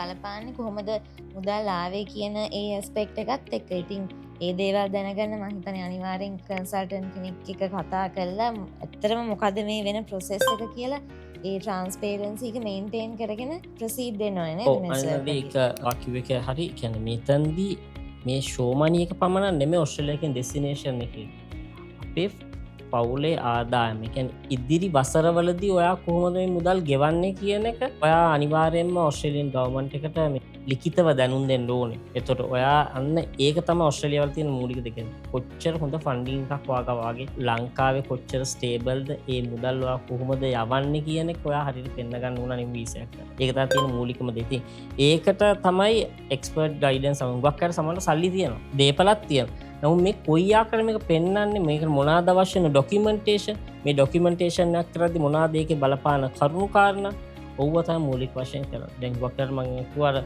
බලපාන්නේ කොහොමද මුදල් ආවේ කියන ඒ ඇස්පෙක්ට් එකත් එක්ක. ඉතින් ඒ දේවල් දැනගන්න මම හිතන්නේ අනිවාර්යෙන් කන්සල්ටන්ට් කෙනෙක් එක්ක කතා කරලා ඇත්තටම මොකද මේ වෙන ප්‍රොසෙස් එක කියලා ඒ ට්‍රාන්ස්පේරන්සි එක මේන්ටේන් කරගෙන ප්‍රොසීඩ් වෙනවා නේද මේ සර්වර් ඒක කිව්ව එක හරි. කියන්නේ මෙතනදී මේ ෂෝමනි එක පමණක් නෙමෙයි ඕස්ට්‍රේලියා කියන ඩෙස්ටිනේෂන් එකේ. අපේ පවුලේ ආදායම කියන්නේ ඉදිරි වසරවලදී ඔයා කොහොමද මේ මුදල් ගෙවන්නේ කියන එක ඔයා අනිවාර්යයෙන්ම ඕස්ට්‍රේලියන් ගවර්න්මන්ට් එකට මේ ලිඛිතව දැනුම් දෙන්න ඕනේ. එතකොට ඔයා අන්න ඒක තමයි ඕස්ට්‍රේලියාව වල තියෙන මූලික දෙක. කොච්චර හොඳ ෆන්ඩින් එකක් වාගේ ලංකාවේ කොච්චර ස්ටේබල්ද ඒ මුදල් ඔයා කොහොමද යවන්නේ කියන එක ඔයා හරියට පෙන්න ගන්න ඕන නේ වීසා එක. ඒක තමයි තියෙන මූලිකම දේ. ඉතින් ඒකට තමයි එක්ස්පර්ට් ගයිඩන්ස් හුඟක් අය සමහරවිට සල්ලි තියෙනවා. දේපලක් තියෙනවා. නමුත් මේ කොයි ආකාරයෙන් මේක පෙන්වන්නේ මේක මොනවාද අවශ්‍ය වෙන ඩොකියුමන්ටේෂන් මේ ඩොකියුමන්ටේෂන් එක කරද්දී මොනවාද ඒකේ බලපාන කරුණු කාරණා ඔව්ව තමයි මූලික වශයෙන් කරන්නේ. දැන් වක්කර මම කිව්වා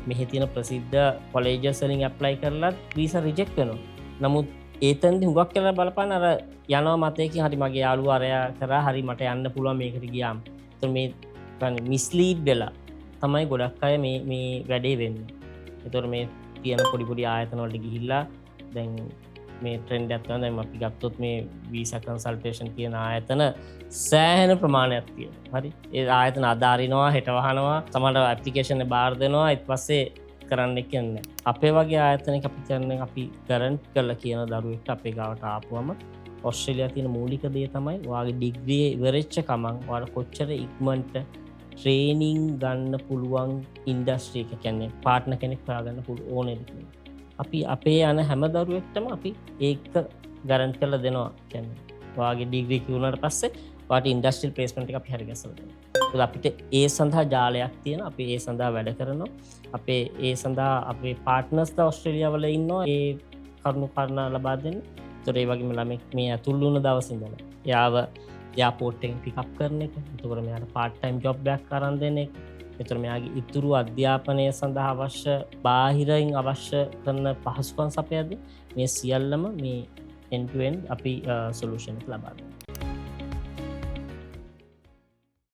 මෙහි තියෙන ප්‍රසිද්ධ කොලෙජස් වලින් ඇප්ලයි කරලත් වීසා රිජෙක්ට් වෙනවා. නමුත් ඒතෙන්දී හුඟක් කියලා බලපාන අර යනවා මතයකින් හරි මගේ යාළුවා අරයා කරා හරි මට යන්න පුළුවන් මේකට ගියාම. ඒතර මේ කියන්නේ මිස්ලීඩ් වෙලා තමයි ගොඩක් අය මේ වැඩේ වෙන්නේ. ඒතර මේ තියෙන පොඩි ආයතන වලට ගිහිල්ලා දැන් මේ ට්‍රෙන්ඩ් එකක් තමයි. දැන් අපි ගත්තොත් මේ වීසා කන්සල්ටේෂන් කියන ආයතන සෑහෙන ප්‍රමාණයක් තියෙනවා. හරි. ඒ ආයතන අදාරිනවා, හෙට වහනවා, සමහර ඇප්ලිකේෂන් එක බාර දෙනවා, ඊට පස්සේ කරන්න කියන්නේ. අපේ වගේ ආයතනයක අපි කියන්නේ අපි ගරන්ට් කරලා කියන දරුවෙක් අපේ ගාවට ආපුවම ඕස්ට්‍රේලියාවේ තියෙන මූලික දේ තමයි ඔයාගේ ඩිග්‍රී ඉවරෙච්ච ගමන් ඔයාලා කොච්චර ඉක්මනට ට්‍රේනින් ගන්න පුළුවන් ඉන්ඩස්ට්‍රි එක කියන්නේ පාර්ට්නර් කෙනෙක් හොයාගන්න පුළුවන් ඕනේද කියලා. අපි අපේ යන හැම දරුවෙක්ටම අපි ඒක ගරන්ට් කරලා දෙනවා. කියන්නේ ඔයාගේ ඩිග්‍රී කිව්වුණාට පස්සේ ඔයාට ඉන්ඩස්ට්‍රියල් ප්ලේස්මන්ට් එක අපි හරි ගැසලා දෙනවා. ඒත් අපිට ඒ සඳහා ජාලයක් තියෙනවා. අපි ඒ සඳහා වැඩ කරනවා. අපේ ඒ සඳහා අපේ පාර්ට්නර්ස් ද ඕස්ට්‍රේලියාව වල ඉන්නවා. ඒ කරුණු කාරණා ලබා දෙන්න. ඒතර ඒ වගේම ළමෙක් මේ ඇතුල් වුණ දවසේ ඉඳලා යාව එයාපෝට් එකෙන් පිකප් කරන එක. ඒතකොට මෙයාට පාර්ට් ටයිම් ජොබ් එකක් අරන් දෙන එක. එතකොට මෙයාගේ ඉතුරු අධ්‍යාපනය සඳහා අවශ්‍ය බාහිරින් අවශ්‍ය කරන පහසුකම් සපයද්දී මේ සියල්ලම මේ end to end අපි සොලියුෂන් එක ලබා දෙනවා.